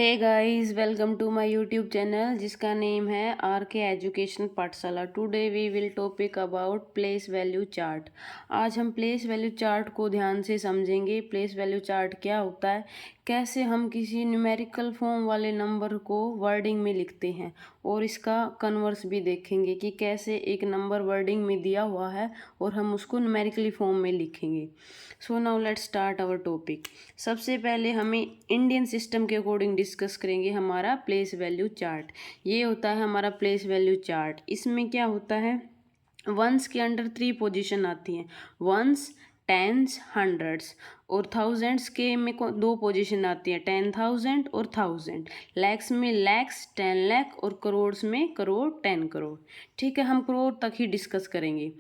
Hey guys, welcome to my YouTube channel जिसका name है R K education Pathshala. Today we will topic about place value chart. आज हम place value chart को ध्यान से समझेंगे। प्लेस वैल्यू चार्ट क्या होता है, कैसे हम किसी न्यूमेरिकल फॉर्म वाले नंबर को वर्डिंग में लिखते हैं, और इसका कन्वर्स भी देखेंगे कि कैसे एक नंबर वर्डिंग में दिया हुआ है और हम उसको न्यूमेरिकली फॉर्म में लिखेंगे। So now let's start our topic. सबसे पहले हमें इंडियन सिस्टम के अकॉर्डिंग डिस्कस करेंगे हमारा प्लेस वैल्यू चार्ट। ये होता है हमारा प्लेस वैल्यू चार्ट। इसमें क्या होता है, वंस के अंडर 3 पोजीशन आती हैं, वंस, टेंस, हंड्रेड्स, और थाउजेंड्स के में 2 पोजीशन आती है, 10,000 और 1000। लैक्स में लैक्स, 10 लाख, और करोड़्स में करोड़, 10 करोड़। ठीक है, हम करोड़ तक ही डिस्कस करेंगे।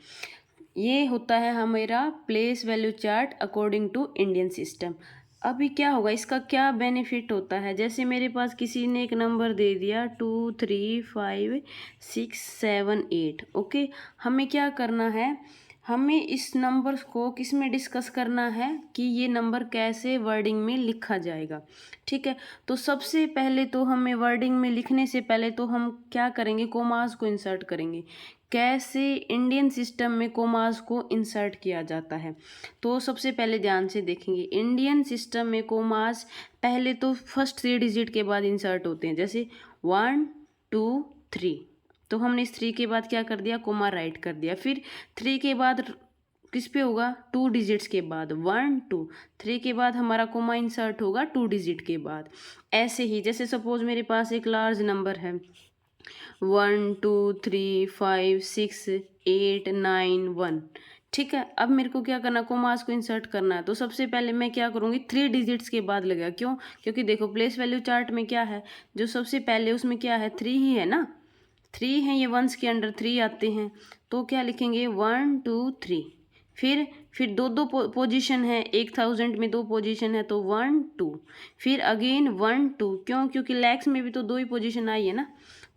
ये होता है हमारा place value chart according to Indian system. अभी क्या होगा, इसका क्या बेनिफिट होता है, जैसे मेरे पास किसी ने एक नंबर दे दिया 2 3 5 6 7 8। ओके, हमें क्या करना है, हमें इस नंबर को किस में डिस्कस करना है कि ये नंबर कैसे वर्डिंग में लिखा जाएगा। ठीक है, तो सबसे पहले तो हमें वर्डिंग में लिखने से पहले तो हम क्या करेंगे, कोमास को इंसर्ट करेंगे। कैसे इंडियन सिस्टम में कोमास को इंसर्ट किया जाता है, तो सबसे पहले ध्यान से देखेंगे। इंडियन सिस्टम में कोमास पहले तो फर्स्ट 3 डिजिट के बाद इंसर्ट होते हैं, जैसे 1 2 3। तो हमने इस 3 के बाद क्या कर दिया, कोमा राइट कर दिया। फिर 3 के बाद किस पे होगा, 2 डिजिट्स के बाद 1 2। 3 के बाद हमारा कोमा इंसर्ट होगा 2 डिजिट के बाद। ऐसे ही जैसे सपोज मेरे पास एक लार्ज नंबर है 1 2 3 5 6 8 9 1। ठीक है, अब मेरे को क्या करना, कोमास को इंसर्ट करना है। तो सबसे पहले मैं क्या करूँगी, 3 डिजिट्स के बाद लगेगा। क्यों, क्योंकि देखो प्लेस वैल्यू चार्ट में क्या है, जो सबसे पहले उसमें क्या है, 3 ही है ना, 3 हैं, ये वंस के अंडर 3 आते हैं। तो क्या लिखेंगे, 1 2 3। फिर दो दो पोजीशन है, 1000 में 2 पोजीशन है, तो 1 2। फिर अगेन 1 2, क्यों, क्योंकि लैक्स में भी तो 2 ही पोजीशन आई है ना।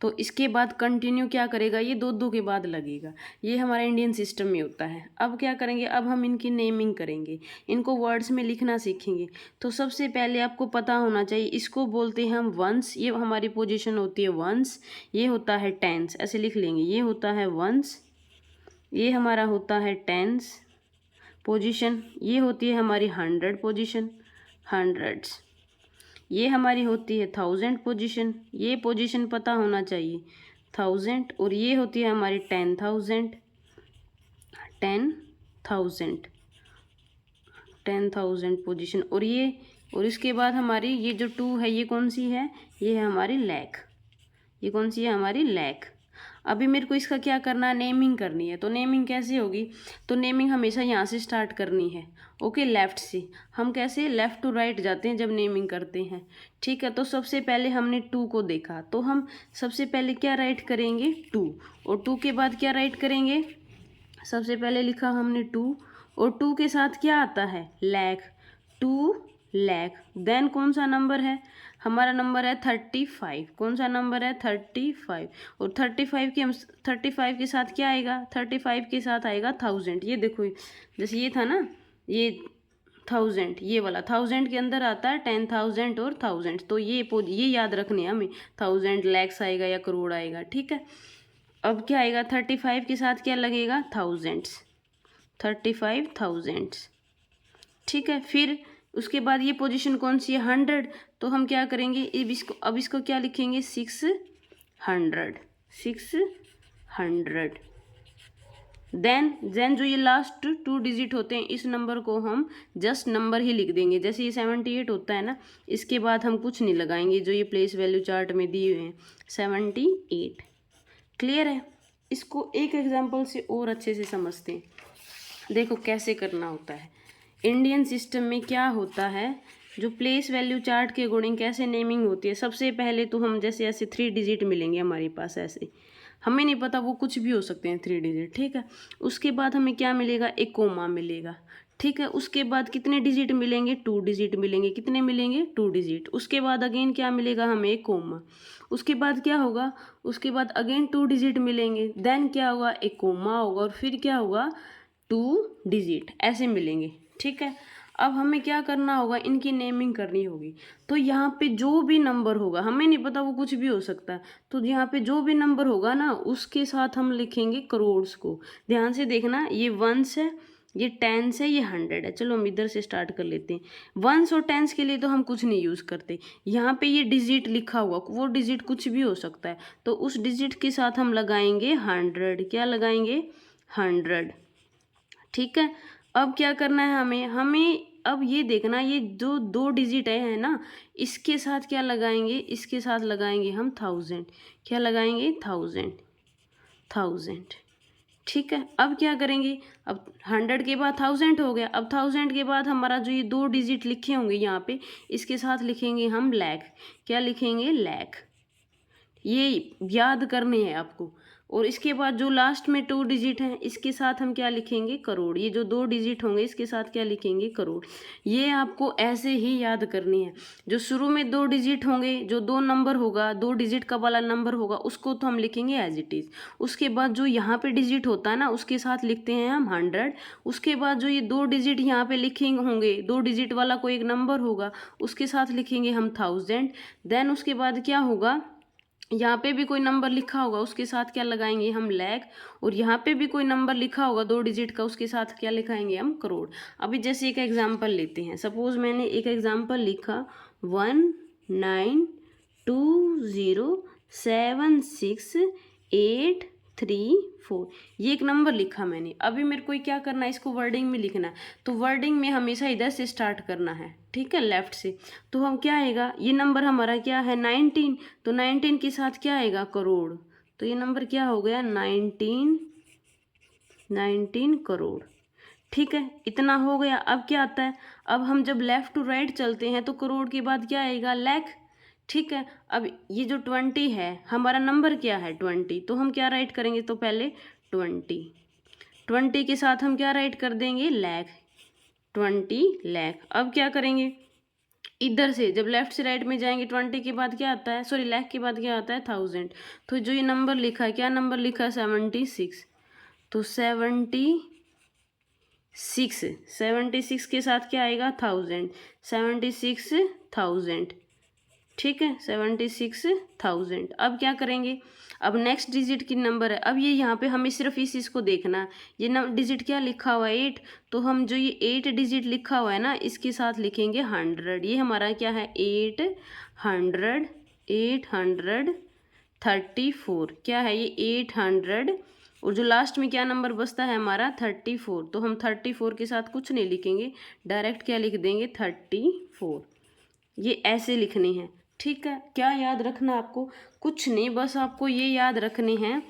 तो इसके बाद कंटिन्यू क्या करेगा, ये 2 2 के बाद लगेगा। ये हमारा इंडियन सिस्टम में होता है। अब क्या करेंगे, अब हम इनकी नेमिंग करेंगे, इनको वर्ड्स में लिखना सीखेंगे। तो सबसे पहले आपको पता होना चाहिए, इसको बोलते हैं हम वंस, ये हमारी पोजीशन होती है वंस। ये होता है टेंस, ऐसे लिख लेंगे, ये होता है वंस, ये हमारा होता है टेंस पोजीशन। ये होती है हमारी 100 पोजीशन, हंड्रेड्स। ये हमारी होती है 1000 पोजीशन, ये पोजीशन पता होना चाहिए 1000। और ये होती है हमारी 10,000, 10,000, 10,000 पोजीशन। और इसके बाद हमारी ये जो 2 है, ये कौन सी है, ये है हमारी लैख। ये कौन सी है, हमारी लैख। अभी मेरे को इसका क्या करना है, नेमिंग करनी है। तो नेमिंग कैसे होगी, तो नेमिंग हमेशा यहाँ से स्टार्ट करनी है। ओके, लेफ़्ट से। हम कैसे, लेफ़्ट टू राइट जाते हैं जब नेमिंग करते हैं। ठीक है, तो सबसे पहले हमने 2 को देखा, तो हम सबसे पहले क्या राइट करेंगे, 2। और 2 के बाद क्या राइट करेंगे, सबसे पहले लिखा हमने 2, और 2 के साथ क्या आता है, लैख, 2 लैख। देन कौन सा नंबर है, हमारा नंबर है 35। कौन सा नंबर है, 35। और 35 के साथ क्या आएगा, 35 के साथ आएगा 1000। ये देखो, जैसे ये था ना, ये 1000, ये वाला 1000 के अंदर आता है 10,000 और 1000। तो ये याद रखने हैं हमें, 1000 लैक्स आएगा या करोड़ आएगा। ठीक है, अब क्या आएगा, 35 के साथ क्या लगेगा, थाउजेंड्स, 35,000। ठीक है, फिर उसके बाद ये पोजीशन कौन सी है, 100। तो हम क्या करेंगे, अब इसको क्या लिखेंगे, 600, 600। देन जो ये लास्ट 2 डिजिट होते हैं, इस नंबर को हम जस्ट नंबर ही लिख देंगे। जैसे ये 78 होता है ना, इसके बाद हम कुछ नहीं लगाएंगे, जो ये प्लेस वैल्यू चार्ट में दिए हुए हैं 78। क्लियर है, इसको एक एग्जांपल से और अच्छे से समझते हैं। देखो कैसे करना होता है, इंडियन सिस्टम में क्या होता है, जो प्लेस वैल्यू चार्ट के अकॉर्डिंग कैसे नेमिंग होती है। सबसे पहले तो हम जैसे ऐसे 3 डिजिट मिलेंगे हमारे पास, ऐसे हमें नहीं पता, वो कुछ भी हो सकते हैं 3 डिजिट। ठीक है, उसके बाद हमें क्या मिलेगा, एक कोमा मिलेगा। ठीक है, उसके बाद कितने डिजिट मिलेंगे, 2 डिजिट मिलेंगे। कितने मिलेंगे, 2 डिजिट। उसके बाद अगेन क्या मिलेगा हमें, एक कोमा। उसके बाद क्या होगा, उसके बाद अगेन 2 डिजिट मिलेंगे। देन क्या होगा, एक कोमा होगा, और फिर क्या होगा, 2 डिजिट, ऐसे मिलेंगे। ठीक है, अब हमें क्या करना होगा, इनकी नेमिंग करनी होगी। तो यहाँ पे जो भी नंबर होगा, हमें नहीं पता वो कुछ भी हो सकता है, तो यहाँ पे जो भी नंबर होगा ना उसके साथ हम लिखेंगे करोड़्स को। ध्यान से देखना, ये वंस है, ये टेंस है, ये 100 है। चलो हम इधर से स्टार्ट कर लेते हैं। वंस और टेंस के लिए तो हम कुछ नहीं यूज़ करते। यहाँ पे ये डिजिट लिखा हुआ, वो डिजिट कुछ भी हो सकता है, तो उस डिजिट के साथ हम लगाएंगे 100। क्या लगाएंगे? 100। ठीक है। अब क्या करना है हमें अब ये देखना, ये जो दो डिजिट है ना, इसके साथ क्या लगाएंगे? इसके साथ लगाएंगे हम 1000। क्या लगाएंगे? 1000। 1000। ठीक है। अब क्या करेंगे? अब 100 के बाद 1000 हो गया। अब 1000 के बाद हमारा जो ये दो डिजिट लिखे होंगे यहाँ पे, इसके साथ लिखेंगे हम लाख। क्या लिखेंगे? लाख। ये याद करने हैं आपको। और इसके बाद जो लास्ट में 2 डिजिट हैं, इसके साथ हम क्या लिखेंगे? करोड़। ये जो 2 डिजिट होंगे इसके साथ क्या लिखेंगे? करोड़। ये आपको ऐसे ही याद करनी है। जो शुरू में 2 डिजिट होंगे, जो 2 नंबर होगा, 2 डिजिट का वाला नंबर होगा, उसको तो हम लिखेंगे एज इट इज़। उसके बाद जो यहाँ पे डिजिट होता है ना, उसके साथ लिखते हैं हम 100। उसके बाद जो ये 2 डिजिट यहाँ पे लिखेंगे होंगे, 2 डिजिट वाला कोई एक नंबर होगा, उसके साथ लिखेंगे हम 1000। देन उसके बाद क्या होगा, यहाँ पे भी कोई नंबर लिखा होगा, उसके साथ क्या लगाएंगे? हम लाख। और यहाँ पे भी कोई नंबर लिखा होगा 2 डिजिट का, उसके साथ क्या लिखाएंगे? हम करोड़। अभी जैसे एक एग्जांपल लेते हैं। सपोज मैंने एक एग्जांपल लिखा 192076834। ये एक नंबर लिखा मैंने। अभी मेरे को क्या करना है? इसको वर्डिंग में लिखना है। तो वर्डिंग में हमेशा इधर से स्टार्ट करना है, ठीक है, लेफ्ट से। तो हम क्या आएगा? ये नंबर हमारा क्या है? 19। तो 19 के साथ क्या आएगा? करोड़। तो ये नंबर क्या हो गया? 19 करोड़। ठीक है, इतना हो गया। अब क्या आता है? अब हम जब लेफ्ट टू राइट चलते हैं तो करोड़ के बाद क्या आएगा? लाख। ठीक है। अब ये जो 20 है, हमारा नंबर क्या है? 20। तो हम क्या राइट करेंगे? तो पहले 20 के साथ हम क्या राइट कर देंगे? लाख। 20 लाख। अब क्या करेंगे? इधर से जब लेफ्ट से राइट में जाएंगे, 20 के बाद क्या आता है? सॉरी, लाख के बाद क्या आता है? 1000। तो जो ये नंबर लिखा है, क्या नंबर लिखा है? 76। तो 76 के साथ क्या आएगा? 1000। 76,000। ठीक है, 76,000। अब क्या करेंगे? अब नेक्स्ट डिजिट की नंबर है। अब ये यहाँ पे हमें सिर्फ इस चीज़ को देखना है। ये डिजिट क्या लिखा हुआ है? 8। तो हम जो ये 8 डिजिट लिखा हुआ है ना, इसके साथ लिखेंगे 100। ये हमारा क्या है? 834। क्या है ये? 800। और जो लास्ट में क्या नंबर बचता है हमारा? 34। तो हम 34 के साथ कुछ नहीं लिखेंगे, डायरेक्ट क्या लिख देंगे? 34। ये ऐसे लिखनी है। ठीक है। क्या याद रखना आपको? कुछ नहीं, बस आपको ये याद रखने हैं।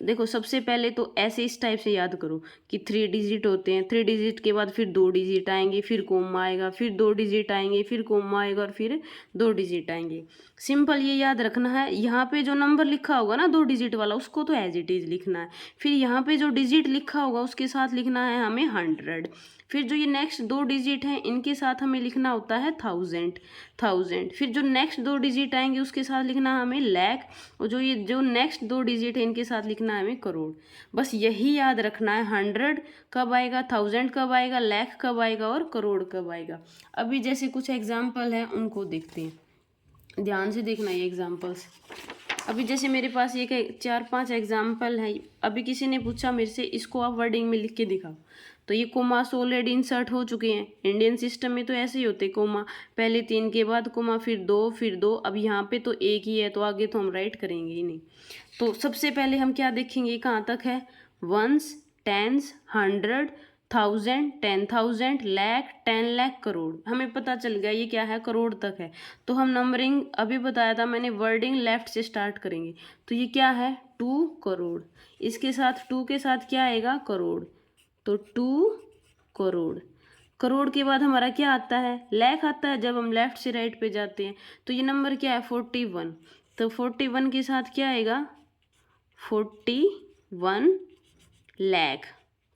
देखो, सबसे पहले तो ऐसे इस टाइप से याद करो कि 3 डिजिट होते हैं। 3 डिजिट के बाद फिर 2 डिजिट आएंगे, फिर कोमा आएगा, फिर 2 डिजिट आएंगे, फिर कोमा आएगा, और फिर 2 डिजिट आएंगे। सिंपल ये याद रखना है। यहाँ पे जो नंबर लिखा होगा ना 2 डिजिट वाला, उसको तो एज इट इज़ लिखना है। फिर यहाँ पे जो डिजिट लिखा होगा उसके साथ लिखना है हमें 100। फिर जो ये नेक्स्ट 2 डिजिट हैं, इनके साथ हमें लिखना होता है 1000। फिर जो नेक्स्ट 2 डिजिट आएंगे उसके साथ लिखना है हमें लाख। और जो नेक्स्ट 2 डिजिट है, इनके साथ लिखना है हमें करोड़। बस यही याद रखना है। 100 कब आएगा, 1000 कब आएगा, लाख कब आएगा, और करोड़ कब आएगा। अभी जैसे कुछ एग्जाम्पल हैं उनको देखते हैं, ध्यान से देखना ये एग्जाम्पल्स। अभी जैसे मेरे पास ये 4-5 एग्जाम्पल है। अभी किसी ने पूछा मेरे से, इसको आप वर्डिंग में लिख के दिखाओ। तो ये कोमास ऑलरेडी इंसर्ट हो चुके हैं। इंडियन सिस्टम में तो ऐसे ही होते, कोमा पहले 3 के बाद कोमा, फिर 2, फिर 2। अब यहाँ पे तो एक ही है, तो आगे तो हम राइट करेंगे ही नहीं। तो सबसे पहले हम क्या देखेंगे? कहाँ तक है? Ones, tens, 100, 1000, 10,000, lakh, 10 lakh, crore. हमें पता चल गया ये क्या है? करोड़ तक है। तो हम नंबरिंग अभी बताया था मैंने, वर्डिंग लेफ्ट से स्टार्ट करेंगे। तो ये क्या है? 2 करोड़। इसके साथ 2 के साथ क्या आएगा? करोड़। तो 2 करोड़। करोड़ के बाद हमारा क्या आता है? लाख आता है जब हम लेफ्ट से राइट पे जाते हैं। तो ये नंबर क्या है? 41। तो 41 के साथ क्या आएगा? 41 लाख।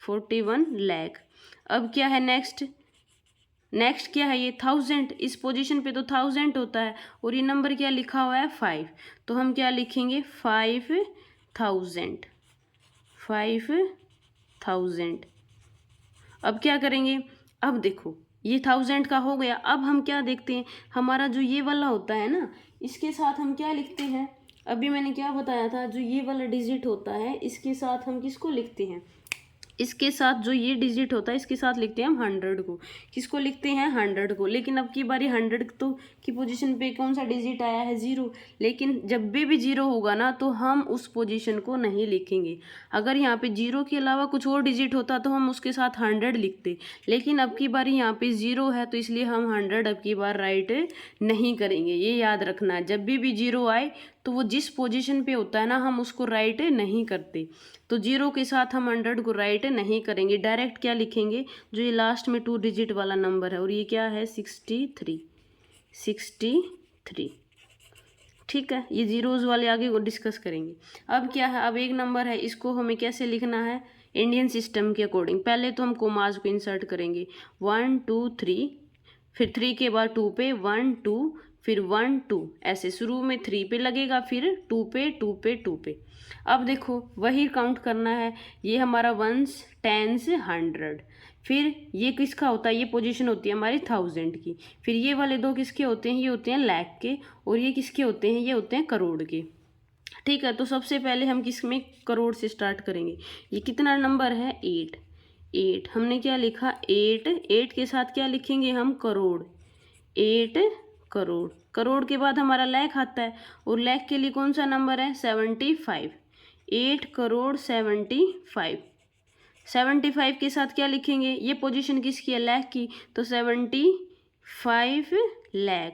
41 लाख। अब क्या है नेक्स्ट? नेक्स्ट क्या है? ये 1000। इस पोजीशन पे तो 1000 होता है, और ये नंबर क्या लिखा हुआ है? 5। तो हम क्या लिखेंगे? 5000। 5000। अब क्या करेंगे? अब देखो, ये 1000 का हो गया। अब हम क्या देखते हैं, हमारा जो ये वाला होता है ना, इसके साथ हम क्या लिखते हैं, अभी मैंने क्या बताया था, जो ये वाला डिजिट होता है इसके साथ हम किसको लिखते हैं, इसके साथ जो ये डिजिट होता है इसके साथ लिखते हैं हम 100 को। किसको लिखते हैं, 100 को। लेकिन अब की बारी 100 तो की पोजीशन पे कौन सा डिजिट आया है, 0। लेकिन जब भी 0 होगा ना तो हम उस पोजीशन को नहीं लिखेंगे। अगर यहाँ पे 0 के अलावा कुछ और डिजिट होता तो हम उसके साथ 100 लिखते। लेकिन अब की बारी यहाँ पे 0 है तो इसलिए हम 100 अब की बार राइट नहीं करेंगे। ये याद रखना है, जब भी 0 आए तो वो जिस पोजीशन पे होता है ना हम उसको राइट नहीं करते। तो 0 के साथ हम 100 को राइट नहीं करेंगे, डायरेक्ट क्या लिखेंगे, जो ये लास्ट में 2 डिजिट वाला नंबर है और ये क्या है 63। ठीक है, ये जीरोज़ वाले आगे वो डिस्कस करेंगे। अब क्या है, अब एक नंबर है, इसको हमें कैसे लिखना है, इंडियन सिस्टम के अकॉर्डिंग। पहले तो हम कोमाज को इंसर्ट करेंगे, 1 2 3, फिर 3 के बाद 2 पे 1 2, फिर 1 2, ऐसे शुरू में 3 पे लगेगा, फिर 2 पे 2 पे 2 पे। अब देखो वही काउंट करना है, ये हमारा वंस, टेंस, 100। फिर ये किसका होता है, ये पोजीशन होती है हमारी 1000 की। फिर ये वाले दो किसके होते हैं, ये होते हैं लाख के, और ये किसके होते हैं, ये होते हैं करोड़ के। ठीक है, तो सबसे पहले हम किस में, करोड़ से स्टार्ट करेंगे। ये कितना नंबर है, 8। हमने क्या लिखा, 8 के साथ क्या लिखेंगे हम, करोड़। 8 करोड़। करोड़ के बाद हमारा लाख आता है, और लाख के लिए कौन सा नंबर है, 75। 8 करोड़ 75। 75 के साथ क्या लिखेंगे, ये पोजीशन किसकी है, लाख की, तो 75 लाख।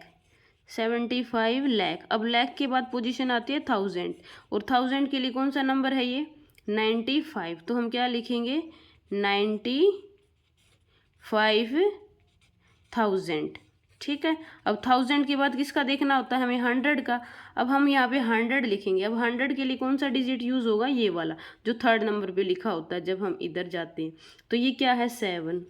75 लाख। अब लाख के बाद पोजीशन आती है 1000, और 1000 के लिए कौन सा नंबर है ये, 95। तो हम क्या लिखेंगे, 95,000। ठीक है, अब 1000 के बाद किसका देखना होता है हमें, 100 का। अब हम यहाँ पे 100 लिखेंगे। अब 100 के लिए कौन सा डिजिट यूज़ होगा, ये वाला जो 3rd नंबर पे लिखा होता है जब हम इधर जाते हैं। तो ये क्या है, 7।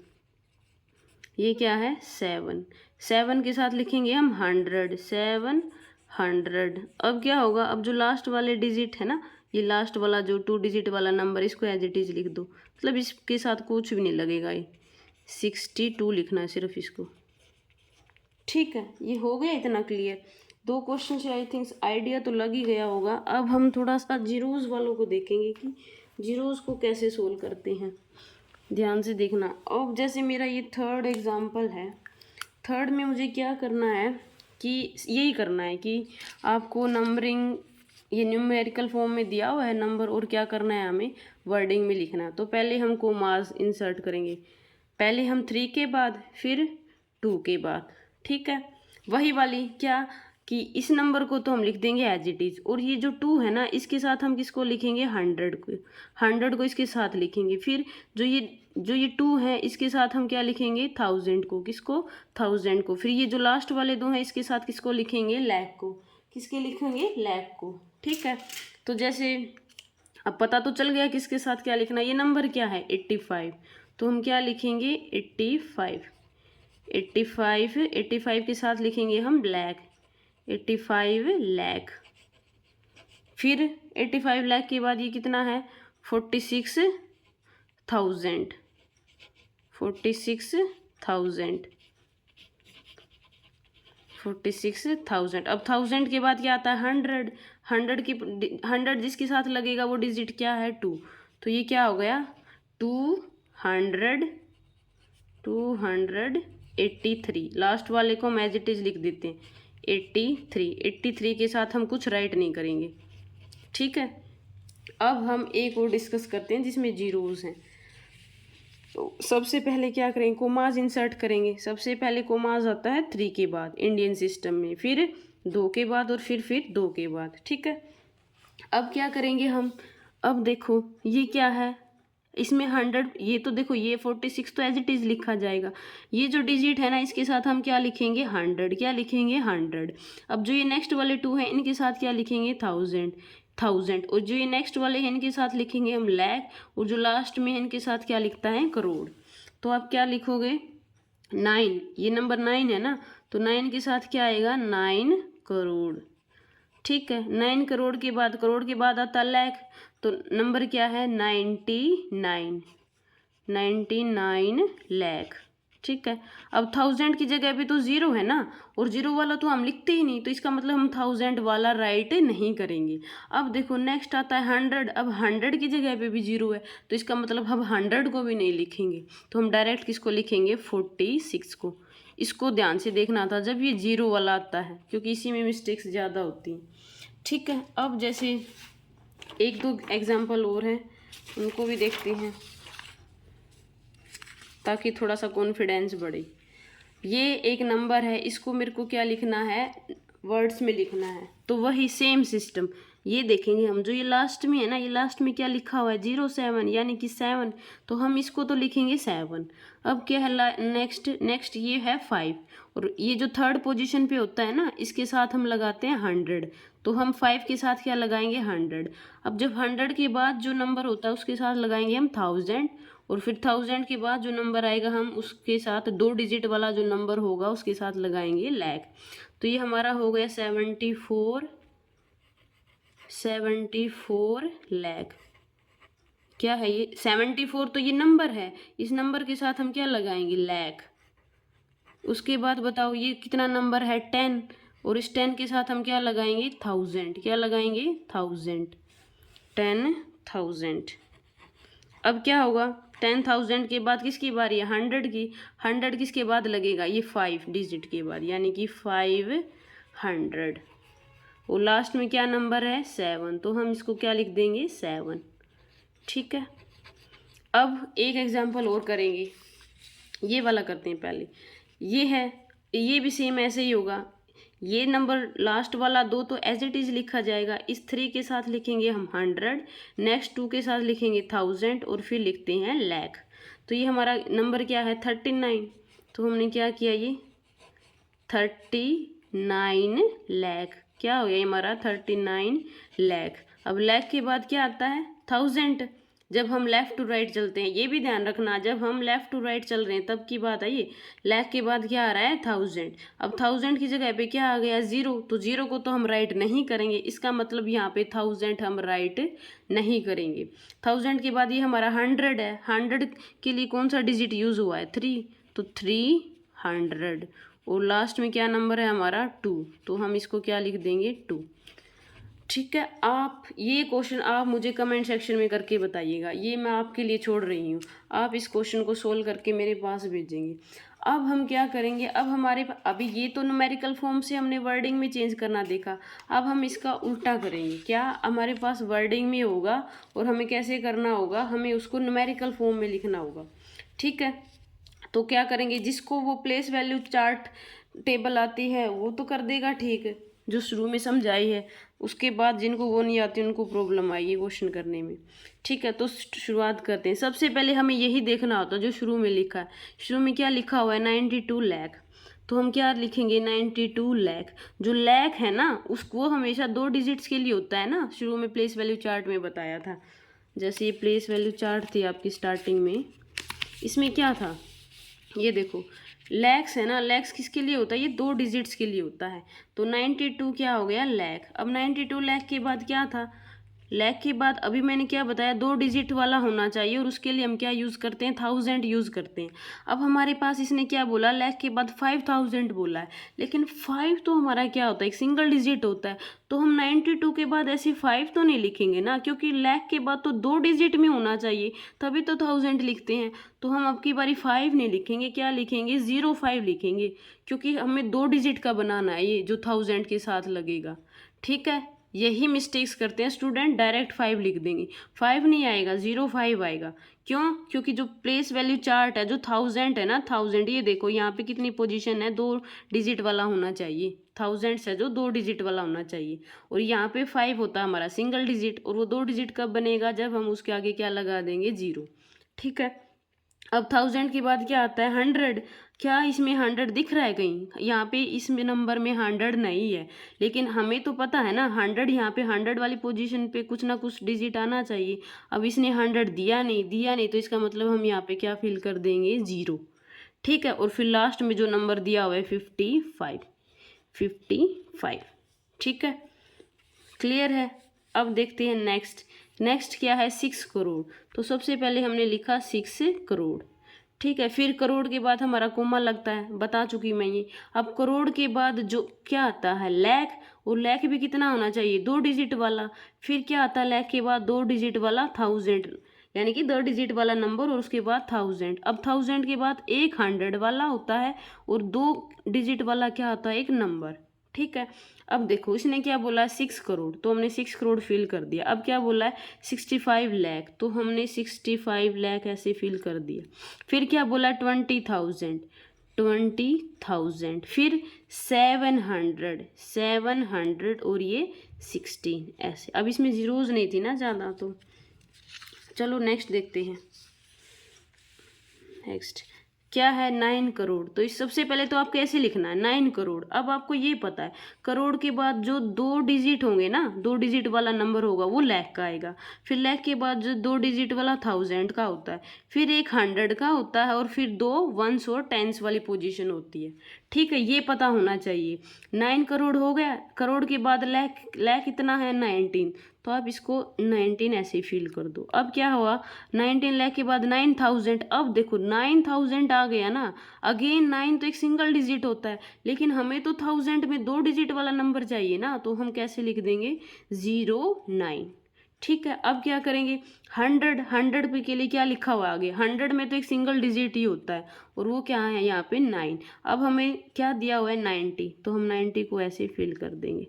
ये क्या है, 7। 7 के साथ लिखेंगे हम 100, 700। अब क्या होगा, अब जो लास्ट वाले डिजिट है ना, ये लास्ट वाला जो 2 डिजिट वाला नंबर, इसको एज इट इज लिख दो, मतलब इसके साथ कुछ भी नहीं लगेगा, ये 62 लिखना है सिर्फ इसको। ठीक है, ये हो गया इतना क्लियर। 2 क्वेश्चन से आई थिंक आइडिया तो लग ही गया होगा। अब हम थोड़ा सा जीरोज़ वालों को देखेंगे कि जीरोज़ को कैसे सोल्व करते हैं, ध्यान से देखना। अब जैसे मेरा ये 3rd एग्जाम्पल है, 3rd में मुझे क्या करना है कि यही करना है कि आपको नंबरिंग, ये न्यूमेरिकल फॉर्म में दिया हुआ है नंबर, और क्या करना है हमें वर्डिंग में लिखना है। तो पहले हम कोमास इंसर्ट करेंगे, पहले हम 3 के बाद, फिर 2 के बाद। ठीक है, वही वाली क्या कि इस नंबर को तो हम लिख देंगे एज इट इज़, और ये जो 2 है ना इसके साथ हम किसको लिखेंगे, 100 को। 100 को इसके साथ लिखेंगे। फिर जो ये 2 है इसके साथ हम क्या लिखेंगे, 1000 को। किसको, 1000 को। फिर ये जो लास्ट वाले 2 हैं इसके साथ किसको लिखेंगे, लाख को। किसके लिखेंगे, लाख को। ठीक है, तो जैसे अब पता तो चल गया किसके साथ क्या लिखना। ये नंबर क्या है, 85, तो हम क्या लिखेंगे, 85। 85 के साथ लिखेंगे हम लाख, 85 लाख। फिर 85 लाख के बाद ये कितना है, 46,000। 46,000। अब 1000 के बाद क्या आता है, 100। 100 जिसके साथ लगेगा वो डिजिट क्या है, 2। तो ये क्या हो गया, 283। लास्ट वाले को हम एज इट इज लिख देते हैं, 83 के साथ हम कुछ राइट नहीं करेंगे। ठीक है, अब हम एक और डिस्कस करते हैं जिसमें जीरोज़ हैं। तो सबसे पहले क्या करेंगे, कोमाज इंसर्ट करेंगे। सबसे पहले कोमाज आता है 3 के बाद इंडियन सिस्टम में, फिर 2 के बाद, और फिर 2 के बाद। ठीक है, अब क्या करेंगे हम, अब देखो ये क्या है, इसमें 100, ये तो देखो ये 46 तो एज इट इज़ लिखा जाएगा। ये जो डिजिट है ना इसके साथ हम क्या लिखेंगे, 100। क्या लिखेंगे, 100। अब जो ये नेक्स्ट वाले 2 हैं इनके साथ क्या लिखेंगे, 1000। और जो ये नेक्स्ट वाले हैं इनके साथ लिखेंगे हम लाख, और जो लास्ट में है इनके साथ क्या लिखता है, करोड़। तो आप क्या लिखोगे, 9। ये नंबर 9 है ना, तो 9 के साथ क्या आएगा, 9 करोड़। ठीक है, 9 करोड़ के बाद, करोड़ के बाद आता लाख, तो नंबर क्या है, 99 लाख। ठीक है। अब 1000 की जगह पे तो 0 है ना, और 0 वाला तो हम लिखते ही नहीं, तो इसका मतलब हम 1000 वाला राइट नहीं करेंगे। अब देखो नेक्स्ट आता है 100। अब 100 की जगह पे भी 0 है, तो इसका मतलब हम 100 को भी नहीं लिखेंगे, तो हम डायरेक्ट किसको लिखेंगे, 46 को। इसको ध्यान से देखना था जब ये 0 वाला आता है, क्योंकि इसी में मिस्टेक्स ज़्यादा होती हैं। ठीक है, अब जैसे एक दो एग्जाम्पल और हैं, उनको भी देखते हैं ताकि थोड़ा सा कॉन्फिडेंस बढ़े। ये एक नंबर है, इसको मेरे को क्या लिखना है, वर्ड्स में लिखना है, तो वही सेम सिस्टम ये देखेंगे हम। जो ये लास्ट में है ना, ये लास्ट में क्या लिखा हुआ है, 07 यानी कि 7, तो हम इसको तो लिखेंगे 7। अब क्या है नेक्स्ट ये है 5, और ये जो थर्ड पोजीशन पे होता है ना, इसके साथ हम लगाते हैं 100, तो हम 5 के साथ क्या लगाएंगे, 100। अब जब 100 के बाद जो नंबर होता है उसके साथ लगाएंगे हम 1000, और फिर 1000 के बाद जो नंबर आएगा हम उसके साथ 2 डिजिट वाला जो नंबर होगा उसके साथ लगाएंगे लाख। तो ये हमारा हो गया 74 लाख। क्या है ये 74, तो ये नंबर है, इस नंबर के साथ हम क्या लगाएंगे, लाख। उसके बाद बताओ ये कितना नंबर है, 10, और इस 10 के साथ हम क्या लगाएंगे, 1000। क्या लगाएंगे, 1000, 10,000। अब क्या होगा, 10,000 के बाद किसकी बारी है, 100 की। 100 किसके बाद लगेगा, ये 5 डिजिट के बाद, यानी कि 500। और लास्ट में क्या नंबर है, 7, तो हम इसको क्या लिख देंगे, 7। ठीक है, अब एक एग्जांपल और करेंगे, ये वाला करते हैं पहले। ये है, ये भी सेम ऐसे ही होगा। ये नंबर लास्ट वाला 2 तो एज इट इज़ लिखा जाएगा, इस 3 के साथ लिखेंगे हम 100, नेक्स्ट 2 के साथ लिखेंगे 1000, और फिर लिखते हैं लाख। तो ये हमारा नंबर क्या है, 39। तो हमने क्या किया, ये 39 लाख। क्या हो गया, ये हमारा 39 लाख। अब लाख के बाद क्या आता है, 1000। जब हम लेफ़्ट टू राइट चलते हैं, ये भी ध्यान रखना, जब हम लेफ़्ट टू राइट चल रहे हैं तब की बात है ये। लाख के बाद क्या आ रहा है, 1000। अब 1000 की जगह पे क्या आ गया, 0, तो 0 को तो हम राइट नहीं करेंगे, इसका मतलब यहाँ पे 1000 हम राइट नहीं करेंगे। 1000 के बाद ये हमारा 100 है, 100 के लिए कौन सा डिजिट यूज़ हुआ है, 3, तो 300। और लास्ट में क्या नंबर है हमारा, 2, तो हम इसको क्या लिख देंगे, 2। ठीक है, आप ये क्वेश्चन आप मुझे कमेंट सेक्शन में करके बताइएगा, ये मैं आपके लिए छोड़ रही हूँ। आप इस क्वेश्चन को सोल्व करके मेरे पास भेजेंगे। अब हम क्या करेंगे, अब हमारे अभी ये तो न्यूमेरिकल फॉर्म से हमने वर्डिंग में चेंज करना देखा, अब हम इसका उल्टा करेंगे। क्या हमारे पास वर्डिंग में होगा और हमें कैसे करना होगा, हमें उसको न्यूमेरिकल फॉर्म में लिखना होगा। ठीक है, तो क्या करेंगे, जिसको वो प्लेस वैल्यू चार्ट टेबल आती है वो तो कर देगा, ठीक है, जो शुरू में समझाई है। उसके बाद जिनको वो नहीं आती उनको प्रॉब्लम आई है क्वेश्चन करने में। ठीक है, तो शुरुआत करते हैं। सबसे पहले हमें यही देखना होता है जो शुरू में लिखा है। शुरू में क्या लिखा हुआ है, 92 लाख, तो हम क्या लिखेंगे, 92 लाख। जो लाख है ना उसको हमेशा 2 डिजिट्स के लिए होता है ना, शुरू में प्लेस वैल्यू चार्ट में बताया था। जैसे ये प्लेस वैल्यू चार्ट थी आपकी स्टार्टिंग में, इसमें क्या था, ये देखो लैक्स है ना, लैक्स किसके लिए होता है, ये 2 डिजिट्स के लिए होता है। तो 92 क्या हो गया, लाख। अब 92 लाख के बाद क्या था, लाख के बाद अभी मैंने क्या बताया, 2 डिजिट वाला होना चाहिए, और उसके लिए हम क्या यूज़ करते हैं, 1000 यूज़ करते हैं। अब हमारे पास इसने क्या बोला, लाख के बाद 5000 बोला है, लेकिन 5 तो हमारा क्या होता है, एक सिंगल डिजिट होता है, तो हम 92 के बाद ऐसे 5 तो नहीं लिखेंगे ना, क्योंकि लाख के बाद तो 2 डिजिट में होना चाहिए, तभी तो 1000 लिखते हैं। तो हम अब की बारी 5 नहीं लिखेंगे, क्या लिखेंगे, 05 लिखेंगे, क्योंकि हमें 2 डिजिट का बनाना है ये जो 1000 के साथ लगेगा। ठीक है, यही मिस्टेक्स करते हैं स्टूडेंट, डायरेक्ट 5 लिख देंगे, 5 नहीं आएगा, 05 आएगा। क्यों, क्योंकि जो प्लेस वैल्यू चार्ट है जो 1000 है ना, 1000, ये देखो यहाँ पे कितनी पोजीशन है, 2 डिजिट वाला होना चाहिए, 1000 से जो 2 डिजिट वाला होना चाहिए, और यहाँ पे 5 होता है हमारा सिंगल डिजिट, और वो 2 डिजिट कब बनेगा, जब हम उसके आगे क्या लगा देंगे, 0। ठीक है, अब 1000 के बाद क्या आता है, 100। क्या इसमें 100 दिख रहा है कहीं, यहाँ पे इसमें नंबर में 100 नहीं है, लेकिन हमें तो पता है ना 100, यहाँ पे 100 वाली पोजीशन पे कुछ ना कुछ डिजिट आना चाहिए। अब इसने 100 दिया नहीं, तो इसका मतलब हम यहाँ पे क्या फिल कर देंगे, 0। ठीक है, और फिर लास्ट में जो नंबर दिया हुआ है 55। ठीक है, क्लियर है। अब देखते हैं नेक्स्ट क्या है, 6 करोड़। तो सबसे पहले हमने लिखा 6 करोड़। ठीक है। फिर करोड़ के बाद हमारा कोमा लगता है, बता चुकी मैं ये। अब करोड़ के बाद जो क्या आता है, लाख, और लाख भी कितना होना चाहिए, 2 डिजिट वाला। फिर क्या आता है लाख के बाद 2 डिजिट वाला, 1000, यानी कि 2 डिजिट वाला नंबर और उसके बाद 1000। अब 1000 के बाद एक 100 वाला होता है और 2 डिजिट वाला क्या होता है, एक नंबर। ठीक है। अब देखो इसने क्या बोला है, 6 करोड़, तो हमने 6 करोड़ फिल कर दिया। अब क्या बोला है, 65 लाख, तो हमने 65 लाख ऐसे फिल कर दिया। फिर क्या बोला है, 20,000, 20,000। फिर 700 और ये 16 ऐसे। अब इसमें जीरोज नहीं थी ना ज़्यादा, तो चलो नेक्स्ट देखते हैं। नेक्स्ट क्या है, 9 करोड़। तो इस सबसे पहले तो आपको ऐसे लिखना है 9 करोड़। अब आपको ये पता है करोड़ के बाद जो 2 डिजिट होंगे ना, 2 डिजिट वाला नंबर होगा वो लाख का आएगा। फिर लाख के बाद जो 2 डिजिट वाला 1000 का होता है, फिर एक 100 का होता है, और फिर 2 वंस और टेंस वाली पोजीशन होती है। ठीक है, ये पता होना चाहिए। 9 करोड़ हो गया, करोड़ के बाद लाख, लाख कितना है 19, तो आप इसको 19 ऐसे ही फील कर दो। अब क्या हुआ, 19 लाख के बाद 9000। अब देखो 9000 आ गया ना, अगेन 9 तो एक सिंगल डिजिट होता है, लेकिन हमें तो 1000 में 2 डिजिट वाला नंबर चाहिए ना, तो हम कैसे लिख देंगे, 09। ठीक है। अब क्या करेंगे, 100 पे के लिए क्या लिखा हुआ है आगे, 100 में तो एक सिंगल डिजिट ही होता है, और वो क्या है यहाँ पे 9। अब हमें क्या दिया हुआ है 90, तो हम 90 को ऐसे फिल कर देंगे।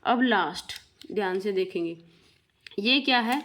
अब लास्ट ध्यान से देखेंगे, ये क्या है,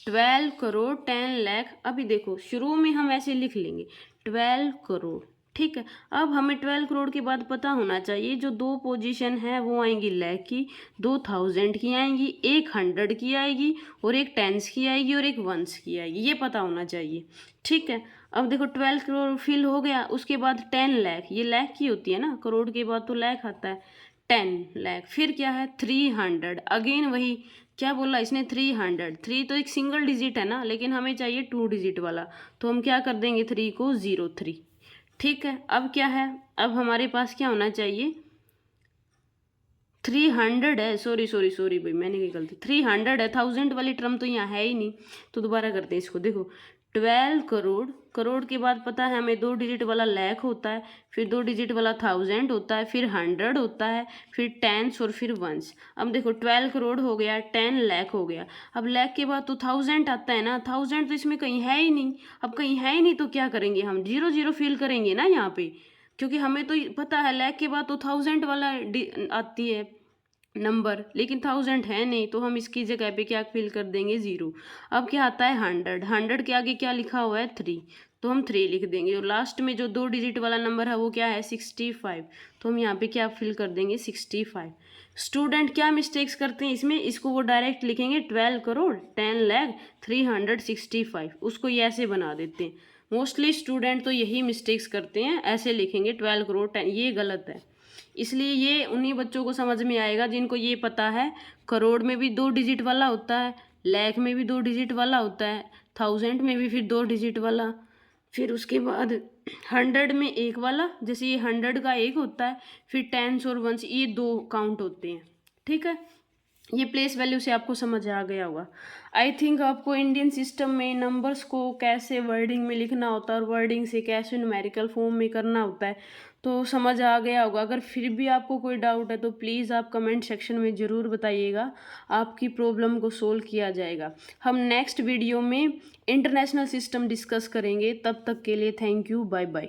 12 करोड़ 10 लाख। अभी देखो शुरू में हम ऐसे लिख लेंगे 12 करोड़। ठीक है। अब हमें 12 करोड़ के बाद पता होना चाहिए जो 2 पोजीशन है वो आएंगी लाख की, 2000 की आएंगी, एक 100 की आएगी, और एक टेंस की आएगी, और एक वंस की आएगी, ये पता होना चाहिए। ठीक है। अब देखो 12 करोड़ फिल हो गया, उसके बाद 10 लाख, ये लाख की होती है ना, करोड़ के बाद तो लाख आता है, 10 लाख। फिर क्या है 300, अगेन वही क्या बोला इसने 300, 3 तो एक सिंगल डिजिट है ना, लेकिन हमें चाहिए 2 डिजिट वाला, तो हम क्या कर देंगे 3 को 03। ठीक है। अब क्या है, अब हमारे पास क्या होना चाहिए, 300 है, सॉरी भाई मैंने क्या गलती, 300 है, 1000 वाली टर्म तो यहाँ है ही नहीं, तो दोबारा करते हैं इसको। देखो 12 करोड़, करोड़ के बाद पता है हमें 2 डिजिट वाला लाख होता है, फिर 2 डिजिट वाला 1000 होता है, फिर 100 होता है, फिर टेंस, और फिर वंस। अब देखो 12 करोड़ हो गया, 10 लाख हो गया। अब लाख के बाद तो 1000 आता है ना, 1000 तो इसमें कहीं है ही नहीं। अब कहीं है ही नहीं तो क्या करेंगे हम, 00 फिल करेंगे ना यहाँ पे, क्योंकि हमें तो पता है लाख के बाद तो 1000 वाला आती है नंबर, लेकिन 1000 है नहीं, तो हम इसकी जगह पे क्या फिल कर देंगे 0। अब क्या आता है 100 के आगे क्या लिखा हुआ है 3, तो हम 3 लिख देंगे, और लास्ट में जो 2 डिजिट वाला नंबर है वो क्या है 65, तो हम यहाँ पे क्या फिल कर देंगे 65। स्टूडेंट क्या मिस्टेक्स करते हैं इसमें, इसको वो डायरेक्ट लिखेंगे 12 करोड़ 10 लाख 365, उसको ये ऐसे बना देते हैं। मोस्टली स्टूडेंट तो यही मिस्टेक्स करते हैं, ऐसे लिखेंगे 12 करोड़ 10, ये गलत है। इसलिए ये उन्हीं बच्चों को समझ में आएगा जिनको ये पता है करोड़ में भी 2 डिजिट वाला होता है, लाख में भी 2 डिजिट वाला होता है, 1000 में भी फिर 2 डिजिट वाला, फिर उसके बाद 100 में एक वाला, जैसे ये 100 का एक होता है, फिर टेंस और वंस ये 2 काउंट होते हैं। ठीक है, ये प्लेस वैल्यू से आपको समझ आ गया होगा। आई थिंक आपको इंडियन सिस्टम में नंबर्स को कैसे वर्डिंग में लिखना होता है और वर्डिंग से कैसे न्यूमेरिकल फॉर्म में करना होता है तो समझ आ गया होगा। अगर फिर भी आपको कोई डाउट है तो प्लीज़ आप कमेंट सेक्शन में ज़रूर बताइएगा, आपकी प्रॉब्लम को सोल्व किया जाएगा। हम नेक्स्ट वीडियो में इंटरनेशनल सिस्टम डिस्कस करेंगे, तब तक के लिए थैंक यू, बाय बाय।